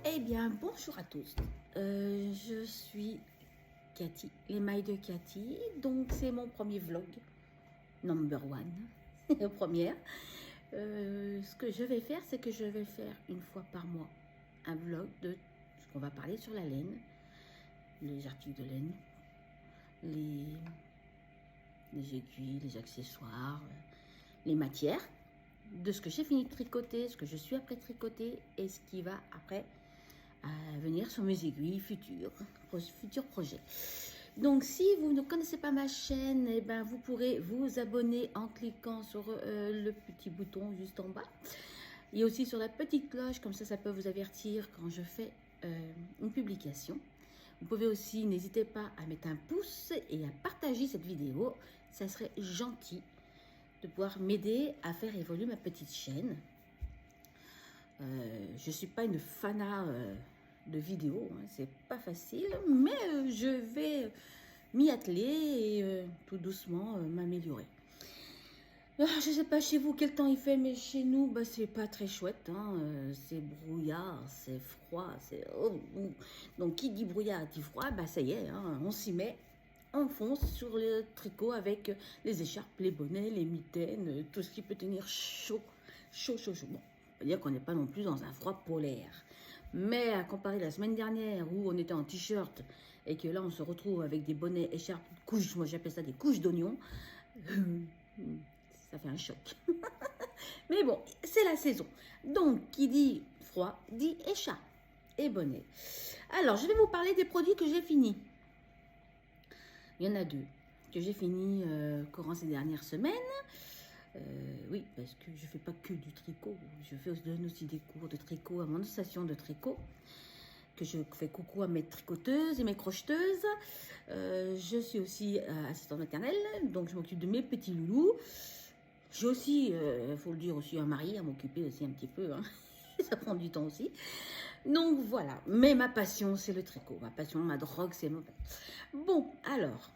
Eh bien, bonjour à tous. Je suis Cathy, les mailles de Cathy. Donc, c'est mon premier vlog, number one, la première. Ce que je vais faire, c'est que je vais faire une fois par mois un vlog de ce qu'on va parler sur la laine, les articles de laine, les aiguilles, les accessoires, les matières, de ce que j'ai fini de tricoter, ce que je suis après tricoter et ce qui va après venir sur mes aiguilles futurs projets. Donc si vous ne connaissez pas ma chaîne, eh ben, vous pourrez vous abonner en cliquant sur le petit bouton juste en bas et aussi sur la petite cloche, comme ça peut vous avertir quand je fais une publication. Vous pouvez aussi, n'hésitez pas à mettre un pouce et à partager cette vidéo, ça serait gentil de pouvoir m'aider à faire évoluer ma petite chaîne. Je ne suis pas une fanat de vidéos, hein, c'est pas facile, mais je vais m'y atteler et tout doucement m'améliorer. Je ne sais pas chez vous quel temps il fait, mais chez nous, bah, c'est pas très chouette. Hein, c'est brouillard, c'est froid. Donc qui dit brouillard dit froid, bah, ça y est, hein, on s'y met. On fonce sur le tricot avec les écharpes, les bonnets, les mitaines, tout ce qui peut tenir chaud. Bon, on va dire qu'on n'est pas non plus dans un froid polaire. Mais à comparer la semaine dernière où on était en t-shirt et que là on se retrouve avec des bonnets, écharpes, couches, moi j'appelle ça des couches d'oignons, ça fait un choc. Mais bon, c'est la saison. Donc, qui dit froid, dit écharpe et bonnet. Alors, je vais vous parler des produits que j'ai finis. Il y en a deux que j'ai fini courant ces dernières semaines. Oui, parce que je ne fais pas que du tricot. Je donne aussi des cours de tricot à mon station de tricot. Que je fais coucou à mes tricoteuses et mes crocheteuses. Je suis aussi assistante maternelle, donc je m'occupe de mes petits loulous. J'ai aussi, il faut le dire, aussi un mari à m'occuper aussi un petit peu. Hein. Ça prend du temps aussi. Donc voilà. Mais ma passion, c'est le tricot. Ma passion, ma drogue, c'est mon... Bon, alors,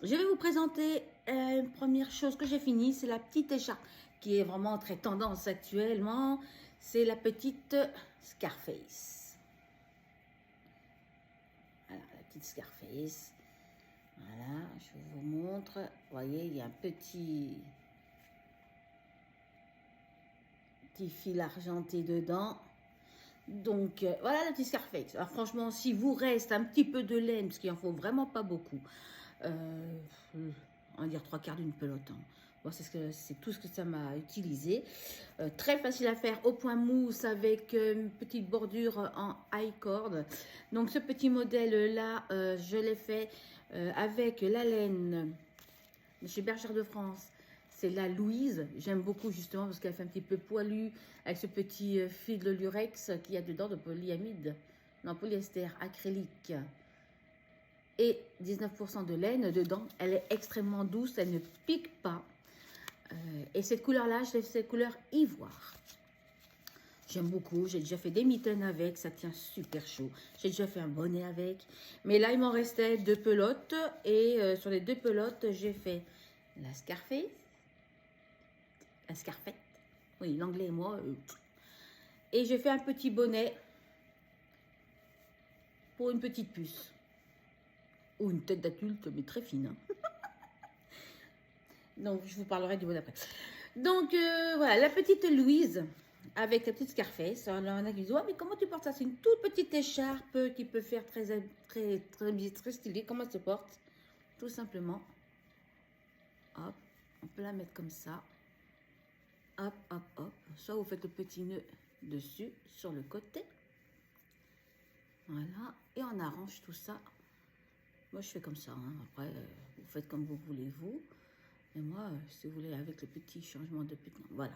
je vais vous présenter une première chose que j'ai finie. C'est la petite écharpe qui est vraiment très tendance actuellement. C'est la petite Scarface. Voilà, la petite Scarface. Voilà, je vous montre. Vous voyez, il y a un petit fil argenté dedans. Donc, voilà la petite Scarface. Alors, franchement, si vous reste un petit peu de laine, parce qu'il en faut vraiment pas beaucoup, on va dire 3/4 d'une pelote. Hein. Bon, c'est tout ce que ça m'a utilisé. Très facile à faire au point mousse avec une petite bordure en high cord. Donc, ce petit modèle-là, je l'ai fait avec la laine de chez Bergère de France. C'est la Louise. J'aime beaucoup justement parce qu'elle fait un petit peu poilu avec ce petit fil de lurex qu'il y a dedans de polyamide. Non, polyester acrylique. Et 19% de laine dedans. Elle est extrêmement douce, elle ne pique pas. Et cette couleur-là, je l'ai fait cette couleur ivoire. J'aime beaucoup, j'ai déjà fait des mitaines avec, ça tient super chaud. J'ai déjà fait un bonnet avec. Mais là, il m'en restait 2 pelotes. Et sur les 2 pelotes, j'ai fait la Scarface. La Scarfette. Oui, l'anglais et moi. Et j'ai fait un petit bonnet pour une petite puce. Ou une tête d'adulte, mais très fine. Hein. Donc, je vous parlerai du bonnet après. Donc, voilà, la petite Louise avec la petite Scarface. Alors, on a qui disent, ouais, mais comment tu portes ça? C'est une toute petite écharpe qui peut faire très stylée. Comment elle se porte? Tout simplement. Hop, on peut la mettre comme ça. Hop, hop, hop. Soit vous faites le petit nœud dessus, sur le côté. Voilà. Et on arrange tout ça. Moi, je fais comme ça. Hein. Après, vous faites comme vous voulez, vous. Et moi, si vous voulez, avec le petit changement de petit... Voilà.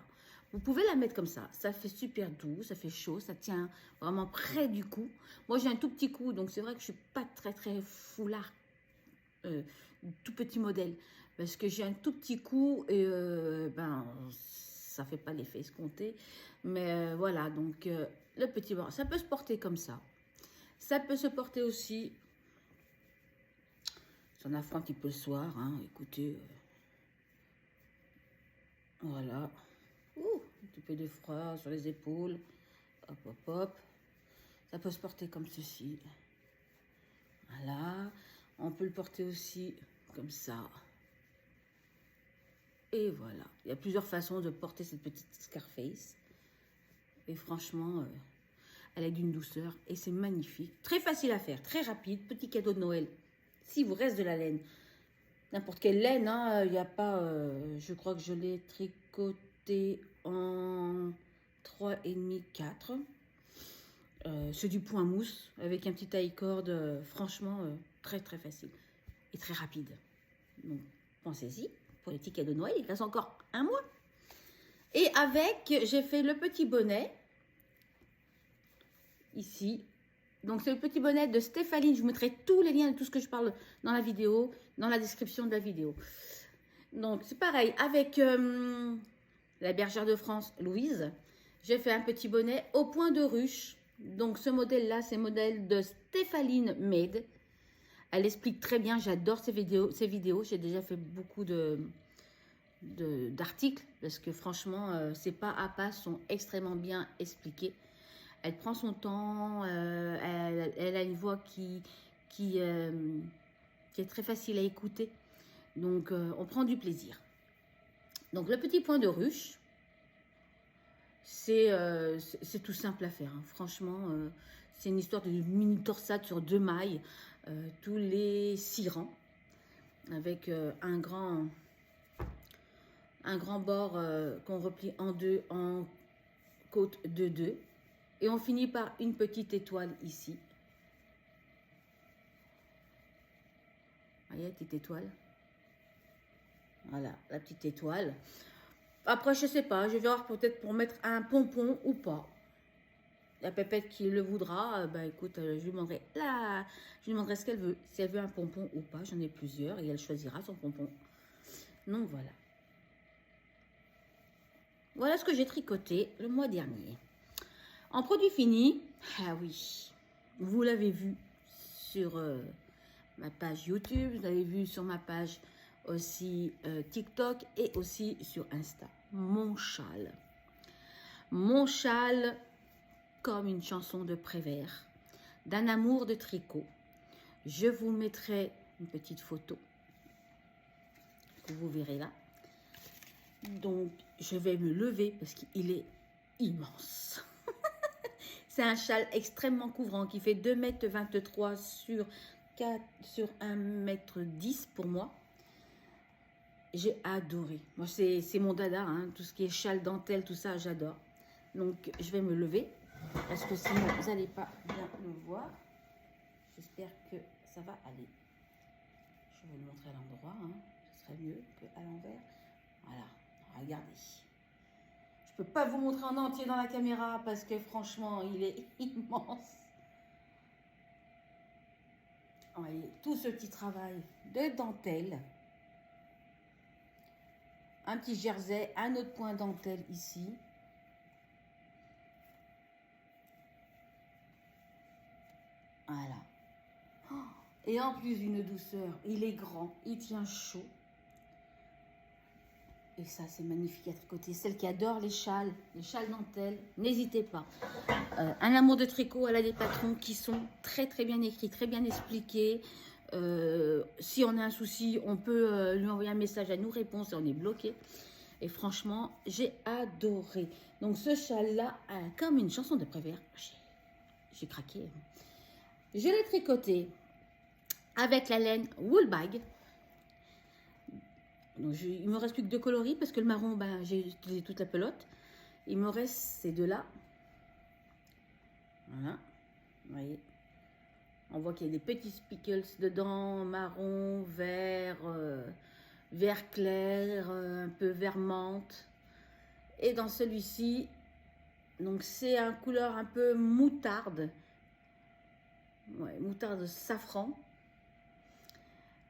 Vous pouvez la mettre comme ça. Ça fait super doux, ça fait chaud, ça tient vraiment près du cou. Moi, j'ai un tout petit cou, donc c'est vrai que je ne suis pas très foulard. Tout petit modèle. Parce que j'ai un tout petit cou et ben, ça fait pas l'effet escompté. Mais voilà, donc le petit bord, ça peut se porter comme ça. Ça peut se porter aussi... Si on a froid un petit peu le soir, hein, écoutez... Voilà. Ouh, un petit peu de froid sur les épaules. Hop, hop, hop. Ça peut se porter comme ceci. Voilà. On peut le porter aussi comme ça. Et voilà. Il y a plusieurs façons de porter cette petite Scarface. Et franchement, elle est d'une douceur et c'est magnifique. Très facile à faire, très rapide. Petit cadeau de Noël. Si vous reste de la laine, n'importe quelle laine, il n'y a pas... je crois que je l'ai tricoté en 3,5, 4. C'est du point mousse avec un petit taille-corde. Franchement, très très facile et très rapide. Donc, pensez-y. Pour les petits cadeaux de Noël, il reste encore un mois. Et avec, j'ai fait le petit bonnet. Ici. Donc, c'est le petit bonnet de Stéphaline. Je vous mettrai tous les liens de tout ce que je parle dans la vidéo, dans la description de la vidéo. Donc, c'est pareil. Avec la bergère de France, Louise, j'ai fait un petit bonnet au point de ruche. Donc, ce modèle-là, c'est le modèle de Stéphaline Made. Elle explique très bien. J'adore ces vidéos. J'ai déjà fait beaucoup d'articles parce que franchement, ces pas à pas sont extrêmement bien expliqués. Elle prend son temps, elle a une voix qui est très facile à écouter. Donc, on prend du plaisir. Donc, le petit point de ruche, c'est tout simple à faire. Hein. Franchement, c'est une histoire de mini torsade sur 2 mailles, tous les 6 rangs, avec un grand bord qu'on replie en 2 en côte de 2. Et on finit par une petite étoile ici. Voyez, petite étoile. Voilà, la petite étoile. Après, je sais pas, je vais voir peut-être pour mettre un pompon ou pas. La pépette qui le voudra, bah écoute, je lui demanderai ce qu'elle veut. Si elle veut un pompon ou pas, j'en ai plusieurs et elle choisira son pompon. Donc voilà. Voilà ce que j'ai tricoté le mois dernier. En produit fini, ah oui, vous l'avez vu sur ma page YouTube, vous l'avez vu sur ma page aussi TikTok et aussi sur Insta. Mon châle. Mon châle comme une chanson de Prévert, d'un amour de tricot. Je vous mettrai une petite photo que vous verrez là. Donc, je vais me lever parce qu'il est immense. C'est un châle extrêmement couvrant qui fait 2,23 m sur 1,10 m pour moi. J'ai adoré. Moi, c'est mon dada, hein. Tout ce qui est châle, dentelle, tout ça, j'adore. Donc, je vais me lever parce que sinon, vous n'allez pas bien le voir. J'espère que ça va aller. Je vais le montrer à l'endroit. Hein. Ce serait mieux qu'à l'envers. Voilà, regardez. Je ne peux pas vous montrer en entier dans la caméra parce que franchement, il est immense. Voyez, tout ce petit travail de dentelle. Un petit jersey, un autre point dentelle ici. Voilà. Et en plus d'une douceur, il est grand, il tient chaud. Et ça, c'est magnifique à tricoter. Celle qui adore les châles dentelles, n'hésitez pas. Un amour de tricot, elle a des patrons qui sont très très bien écrits, très bien expliqués. Si on a un souci, on peut lui envoyer un message, elle nous répond si on est bloqué. Et franchement, j'ai adoré. Donc ce châle-là, comme une chanson de Prévert, j'ai craqué. Je l'ai tricoté avec la laine Woolbag. Donc, il me reste plus que 2 coloris parce que le marron, ben, j'ai utilisé toute la pelote. Il me reste ces 2-là. Voilà. Vous voyez. On voit qu'il y a des petits spickles dedans, marron, vert, vert clair, un peu vert menthe. Et dans celui-ci, donc c'est un couleur un peu moutarde. Ouais, moutarde safran.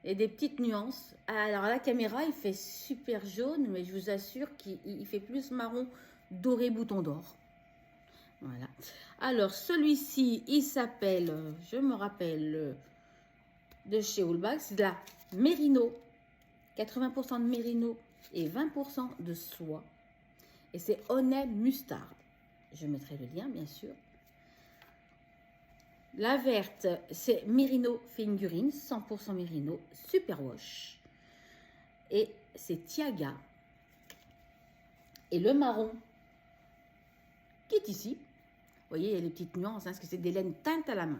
Et des petites nuances. Alors à la caméra, il fait super jaune, mais je vous assure qu'il fait plus marron doré bouton d'or. Voilà. Alors celui-ci, il s'appelle, je me rappelle, de chez Woolbag, c'est de la Mérino. 80% de Mérino et 20% de soie. Et c'est Honey Mustard. Je mettrai le lien, bien sûr. La verte, c'est Merino Fingurine, 100% Merino, super wash. Et c'est Tiaga. Et le marron, qui est ici. Vous voyez, il y a les petites nuances, hein, parce que c'est des laines teintes à la main.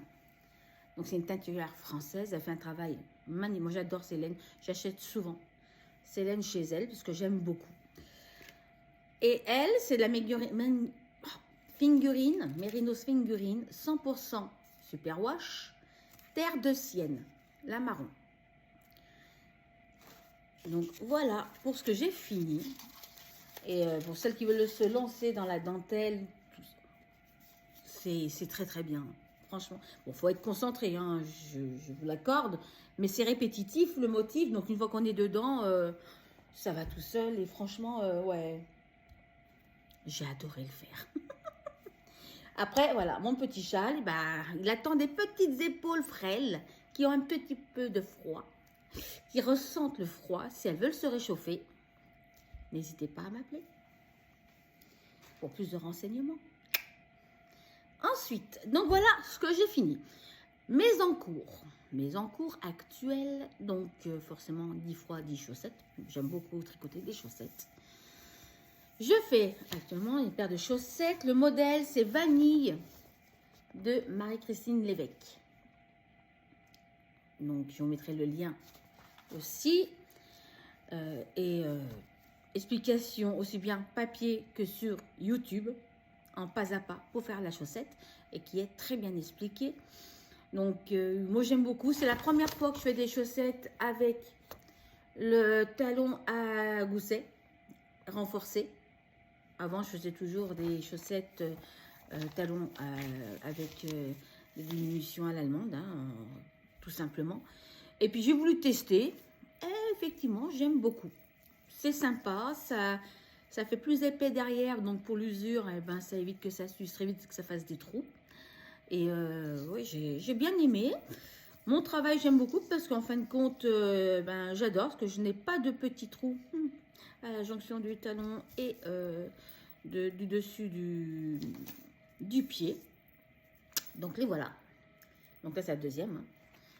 Donc, c'est une teinturière française. Elle fait un travail magnifique. Moi, j'adore ces laines. J'achète souvent ces laines chez elle, parce que j'aime beaucoup. Et elle, c'est de la Fingurine, Merino Fingurine, 100% superwash, terre de Sienne, la marron. Donc, voilà pour ce que j'ai fini. Et pour celles qui veulent se lancer dans la dentelle, c'est très très bien. Franchement, bon, faut être concentré, hein, je vous l'accorde, mais c'est répétitif le motif, donc une fois qu'on est dedans, ça va tout seul. Et franchement, ouais, j'ai adoré le faire. Après, voilà, mon petit châle, bah, il attend des petites épaules frêles qui ont un petit peu de froid, qui ressentent le froid. Si elles veulent se réchauffer, n'hésitez pas à m'appeler pour plus de renseignements. Ensuite, donc voilà ce que j'ai fini. Mes encours actuels, donc forcément 10 fois 10 chaussettes. J'aime beaucoup tricoter des chaussettes. Je fais actuellement une paire de chaussettes. Le modèle, c'est Vanille de Marie-Christine Lévesque. Donc, je vous mettrai le lien aussi. Explication aussi bien papier que sur YouTube, en pas à pas pour faire la chaussette, et qui est très bien expliqué. Donc, moi, j'aime beaucoup. C'est la première fois que je fais des chaussettes avec le talon à gousset renforcé. Avant, je faisais toujours des chaussettes talons avec des diminutions à l'allemande, hein, tout simplement. Et puis, j'ai voulu tester. Et effectivement, j'aime beaucoup. C'est sympa, ça fait plus épais derrière. Donc, pour l'usure, eh ben, ça évite que ça s'use très vite, que ça fasse des trous. Et oui, j'ai bien aimé. Mon travail, j'aime beaucoup parce qu'en fin de compte, ben, j'adore parce que je n'ai pas de petits trous à la jonction du talon et du dessus du pied. Donc les voilà. Donc là, c'est la deuxième. Hein.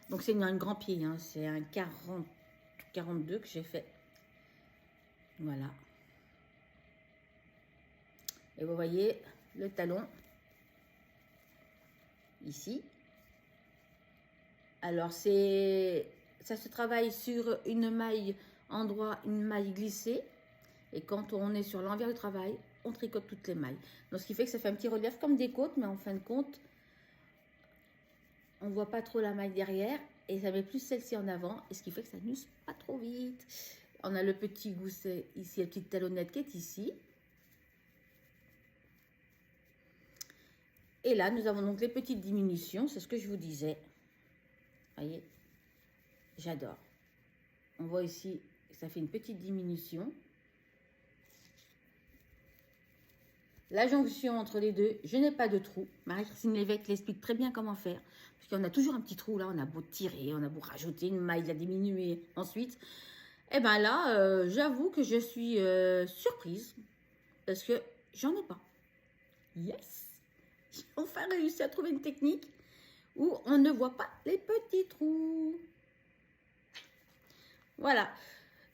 Donc c'est un grand pied. Hein. C'est un 42 que j'ai fait. Voilà. Et vous voyez le talon ici. Alors, ça se travaille sur une maille endroit, une maille glissée. Et quand on est sur l'envers du travail, on tricote toutes les mailles. Donc, ce qui fait que ça fait un petit relief comme des côtes, mais en fin de compte, on ne voit pas trop la maille derrière. Et ça met plus celle-ci en avant. Et ce qui fait que ça n'use pas trop vite. On a le petit gousset ici, la petite talonnette qui est ici. Et là, nous avons donc les petites diminutions. C'est ce que je vous disais. Voyez, j'adore. On voit ici, ça fait une petite diminution. La jonction entre les deux, je n'ai pas de trou. Marie-Christine Lévesque l'explique très bien comment faire. Parce qu'on a toujours un petit trou là, on a beau tirer, on a beau rajouter une maille, la diminuer ensuite. Et bien là, j'avoue que je suis surprise. Parce que j'en ai pas. Yes! J'ai enfin réussi à trouver une technique où on ne voit pas les petits trous. Voilà.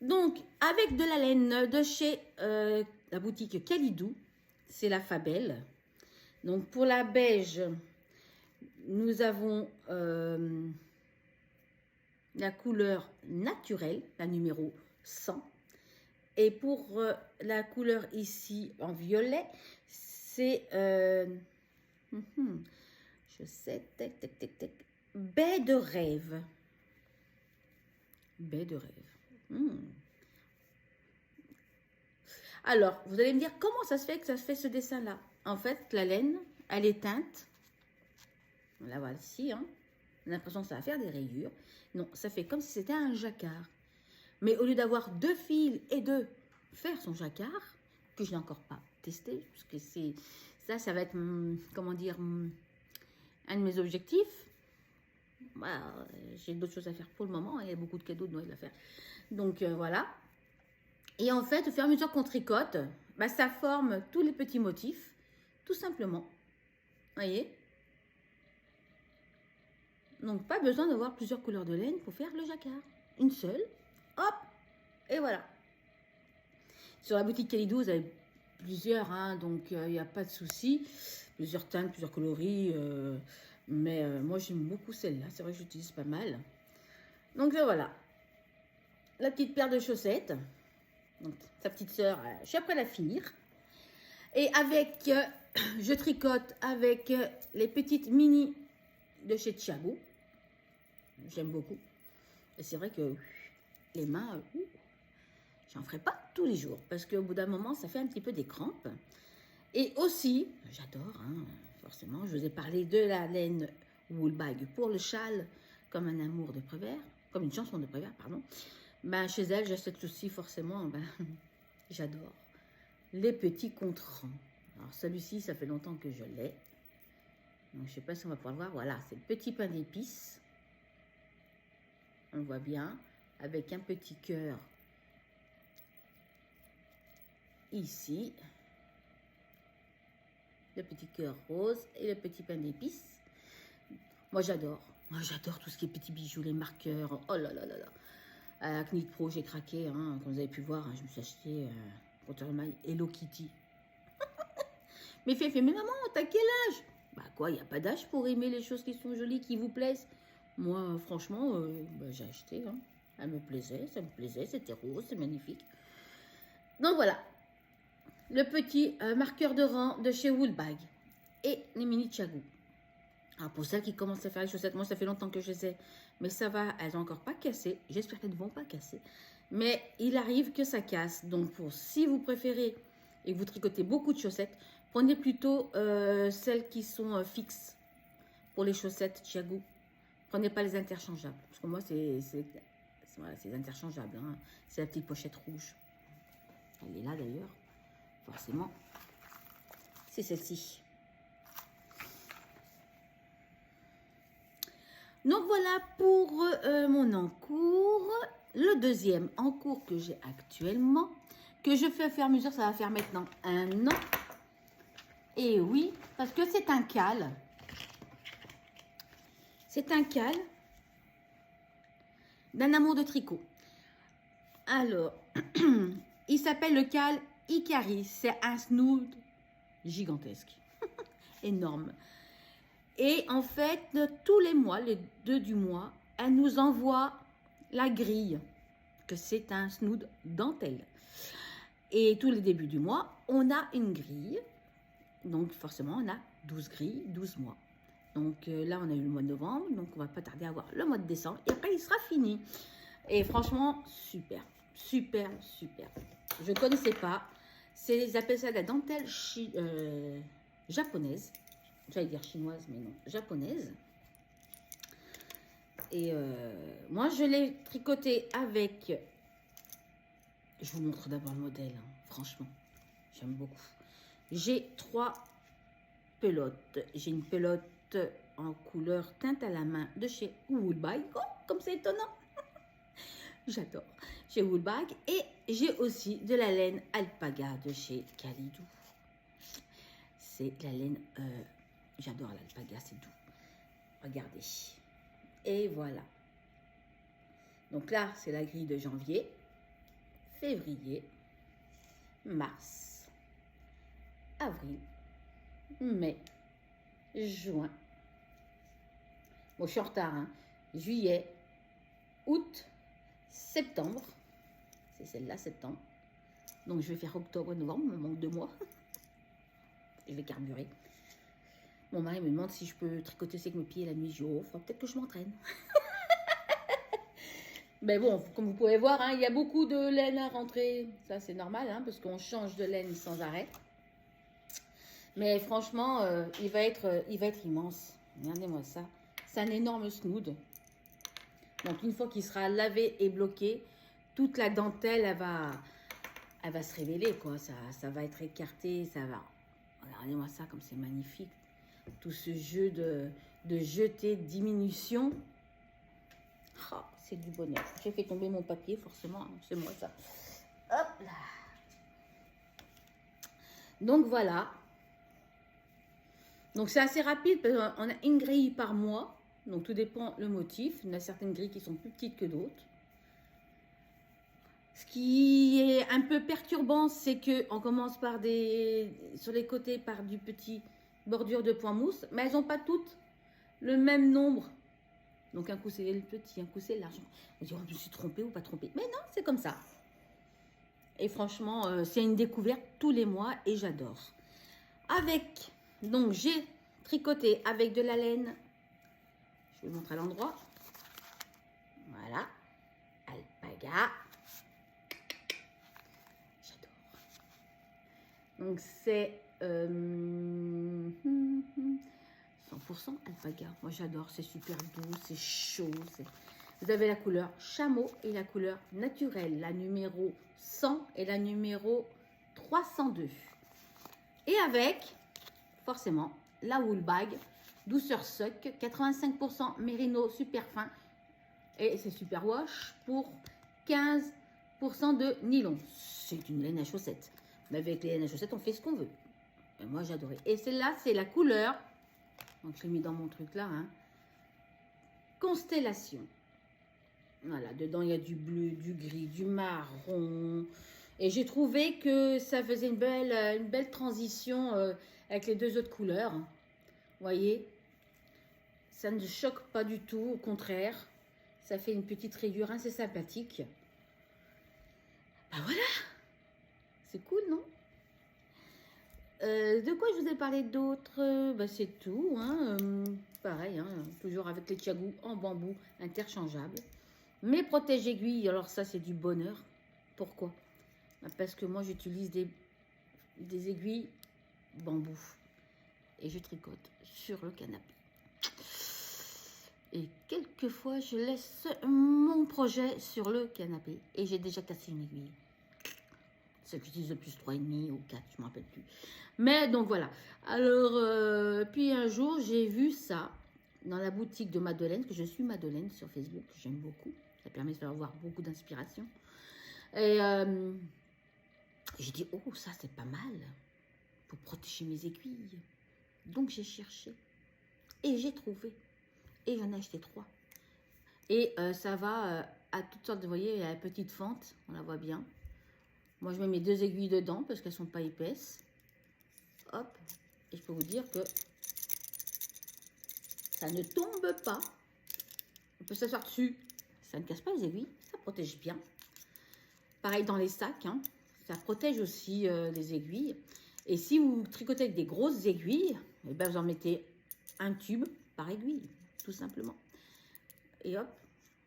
Donc, avec de la laine de chez la boutique Kalidou, c'est la Fabelle. Donc, pour la beige, nous avons la couleur naturelle, la numéro 100. Et pour la couleur ici en violet, c'est... je sais, tac, tac, tac, tac. Baie de rêve. Baie de rêve. Alors, vous allez me dire, comment ça se fait que ça se fait ce dessin-là? En fait, la laine, elle est teinte. La voici, hein. On a l'impression que ça va faire des rayures. Non, ça fait comme si c'était un jacquard. Mais au lieu d'avoir 2 fils et de faire son jacquard, que je n'ai encore pas testé, parce que c'est ça va être, comment dire, un de mes objectifs. Voilà, j'ai d'autres choses à faire pour le moment. Il y a beaucoup de cadeaux de Noël à faire. Donc, voilà. Et en fait, au fur et à mesure qu'on tricote, bah, ça forme tous les petits motifs, tout simplement. Voyez? Donc, pas besoin d'avoir plusieurs couleurs de laine pour faire le jacquard. Une seule, hop, et voilà. Sur la boutique Kalidou, vous avez plusieurs, hein, donc il n'y a pas de souci. Plusieurs teintes, plusieurs coloris. Mais moi, j'aime beaucoup celle-là. C'est vrai que j'utilise pas mal. Donc, voilà. La petite paire de chaussettes. Donc, sa petite sœur, je suis après la finir. Et avec, je tricote avec les petites mini de chez Thiago. J'aime beaucoup. Et c'est vrai que les mains, j'en ferai pas tous les jours. Parce qu'au bout d'un moment, ça fait un petit peu des crampes. Et aussi, j'adore, hein, forcément, je vous ai parlé de la laine Woolbag pour le châle, comme un amour de Prévert, comme une chanson de Prévert, pardon. Ben, chez elle, j'achète aussi forcément, ben, j'adore, les petits contrants. Alors celui-ci, ça fait longtemps que je l'ai. Donc je ne sais pas si on va pouvoir le voir. Voilà, c'est le petit pain d'épices. On le voit bien, avec un petit cœur ici. Le petit cœur rose et le petit pain d'épices. Moi, j'adore. Moi, j'adore tout ce qui est petits bijoux, les marqueurs. Oh là là là là. À la Knit Pro, j'ai craqué. Hein, comme vous avez pu voir, hein, je me suis acheté contre le mail Hello Kitty. Mais fait, mais maman, t'as quel âge? Bah quoi, il n'y a pas d'âge pour aimer les choses qui sont jolies, qui vous plaisent. Moi, franchement, bah, j'ai acheté. Hein. Elle me plaisait, ça me plaisait. C'était rose, c'est magnifique. Donc voilà. Le petit marqueur de rang de chez Woolbag et les mini Thiago. Alors pour celles qui commencent à faire les chaussettes, moi ça fait longtemps que je les ai, mais ça va, elles n'ont encore pas cassé. J'espère qu'elles ne vont pas casser. Mais il arrive que ça casse. Donc si vous préférez et que vous tricotez beaucoup de chaussettes, prenez plutôt celles qui sont fixes pour les chaussettes Thiago. Prenez pas les interchangeables. Parce que moi c'est interchangeable. Hein. C'est la petite pochette rouge. Elle est là d'ailleurs. Forcément, c'est celle-ci. Donc voilà pour mon encours. Le deuxième encours que j'ai actuellement, que je fais au fur et à mesure, ça va faire maintenant 1 an. Et oui, parce que c'est un cal. C'est un cal d'un amour de tricot. Alors, il s'appelle le cal Icaris. C'est un snood gigantesque. Énorme. Et en fait, tous les mois, les 2 du mois, elle nous envoie la grille, que c'est un snood dentelle. Et tous les débuts du mois, on a une grille. Donc forcément, on a 12 grilles, 12 mois. Donc là, on a eu le mois de novembre, donc on va pas tarder à voir le mois de décembre. Et après, il sera fini. Et franchement, super, super, super. Je ne connaissais pas. Ils appellent ça de la dentelle japonaise. J'allais dire chinoise, mais non, japonaise. Et moi, je l'ai tricoté avec... Je vous montre d'abord le modèle, hein, franchement. J'aime beaucoup. J'ai 3 pelotes. J'ai une pelote en couleur teinte à la main de chez Woolbag. Oh, comme c'est étonnant. J'adore. Chez Woolbag. Et j'ai aussi de la laine alpaga de chez Kalidou. C'est la laine... J'adore l'alpaga, c'est doux. Regardez. Et voilà. Donc là, c'est la grille de janvier, février, mars, avril, mai, juin. Bon, je suis en retard, hein. Juillet, août, septembre. C'est celle-là, septembre. Donc, je vais faire octobre, novembre, il me manque 2 mois. Je vais carburer. Mon mari me demande si je peux tricoter avec mes pieds la nuit. Je dis, oh, peut-être que je m'entraîne. Mais bon, comme vous pouvez voir, hein, il y a beaucoup de laine à rentrer. Ça, c'est normal, hein, parce qu'on change de laine sans arrêt. Mais franchement, il va être immense. Regardez-moi ça. C'est un énorme snood. Donc, une fois qu'il sera lavé et bloqué, toute la dentelle, elle va se révéler, quoi. Ça va être écarté, ça va... Regardez-moi ça, comme c'est magnifique. Tout ce jeu de jeté, de diminution. Oh, c'est du bonheur. J'ai fait tomber mon papier, forcément. C'est moi, ça. Hop là. Donc, voilà. Donc, c'est assez rapide. Parce qu'on a une grille par mois. Donc tout dépend le motif. Il y en a certaines grilles qui sont plus petites que d'autres. Ce qui est un peu perturbant, c'est que on commence par sur les côtés par du petit bordure de point mousse, mais elles n'ont pas toutes le même nombre. Donc un coup c'est le petit, un coup c'est large. On dit, oh, je me suis trompée ou pas trompée. Mais non, c'est comme ça. Et franchement, c'est une découverte tous les mois et j'adore. Donc j'ai tricoté avec de la laine. Je vais vous montrer à l'endroit. Voilà. Alpaga. J'adore. Donc c'est 100% alpaga. Moi j'adore, c'est super doux, c'est chaud. Vous avez la couleur chameau et la couleur naturelle, la numéro 100 et la numéro 302. Et avec, forcément, la wool bag, douceur sock, 85% mérino super fin. Et c'est super wash pour 15% de nylon. C'est une laine à chaussettes. Mais avec les laines à chaussettes, on fait ce qu'on veut. Et moi, j'adorais. Et celle-là, c'est la couleur. Donc, je l'ai mis dans mon truc là. Hein. Constellation. Voilà, dedans, il y a du bleu, du gris, du marron. Et j'ai trouvé que ça faisait une belle transition avec les deux autres couleurs. Vous voyez, ça ne choque pas du tout. Au contraire, ça fait une petite rayure assez sympathique. Ben voilà, c'est cool, non? De quoi je vous ai parlé d'autres? Ben, c'est tout. Hein. Pareil, hein, toujours avec les tiagous en bambou interchangeables. Mes protèges aiguilles, alors ça c'est du bonheur. Pourquoi? Parce que moi j'utilise des aiguilles bambou et je tricote sur le canapé. Et quelquefois je laisse mon projet sur le canapé et j'ai déjà cassé une aiguille. C'est que j'utilise le plus 3,5 ou 4, je ne me rappelle plus. Mais donc voilà. Alors, puis un jour j'ai vu ça dans la boutique de Madeleine, que je suis Madeleine sur Facebook, j'aime beaucoup. Ça permet de faire avoir beaucoup d'inspiration. Et j'ai dit, oh, ça, c'est pas mal pour protéger mes aiguilles. Donc, j'ai cherché et j'ai trouvé. Et j'en ai acheté 3. Et ça va à toutes sortes de, vous voyez, il y a la petite fente, on la voit bien. Moi, je mets mes 2 aiguilles dedans parce qu'elles sont pas épaisses. Hop, et je peux vous dire que ça ne tombe pas. On peut s'asseoir dessus. Ça ne casse pas les aiguilles, ça protège bien. Pareil dans les sacs, hein, ça protège aussi les aiguilles. Et si vous tricotez avec des grosses aiguilles, eh ben vous en mettez un tube par aiguille, tout simplement. Et hop,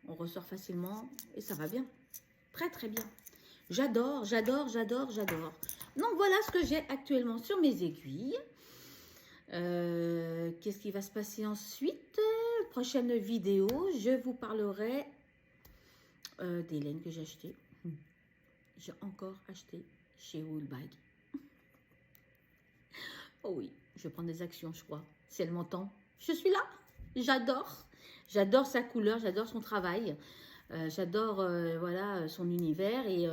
on ressort facilement et ça va bien. Très très bien. J'adore, j'adore, j'adore, j'adore. Donc voilà ce que j'ai actuellement sur mes aiguilles. Qu'est-ce qui va se passer ensuite? Prochaine vidéo, je vous parlerai des laines que j'ai achetées. J'ai encore acheté chez Woolbag. Oh oui, je vais prendre des actions, je crois. Si elle m'entend, je suis là. J'adore. J'adore sa couleur, j'adore son travail. J'adore voilà, son univers. Et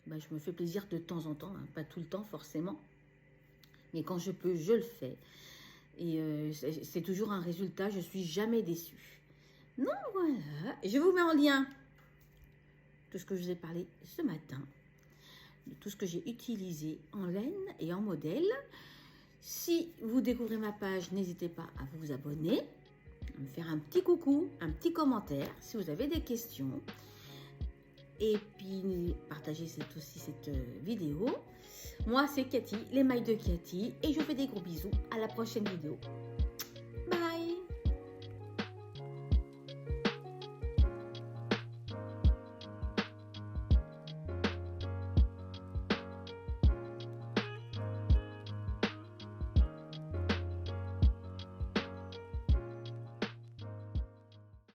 bah, je me fais plaisir de temps en temps. Hein, pas tout le temps forcément. Mais quand je peux, je le fais. Et c'est toujours un résultat. Je ne suis jamais déçue. Donc voilà. Je vous mets en lien tout ce que je vous ai parlé ce matin, de tout ce que j'ai utilisé en laine et en modèle. Si vous découvrez ma page, n'hésitez pas à vous abonner, à me faire un petit coucou, un petit commentaire si vous avez des questions. Et puis, partagez aussi cette vidéo. Moi, c'est Cathy, les mailles de Cathy, et je vous fais des gros bisous. À la prochaine vidéo.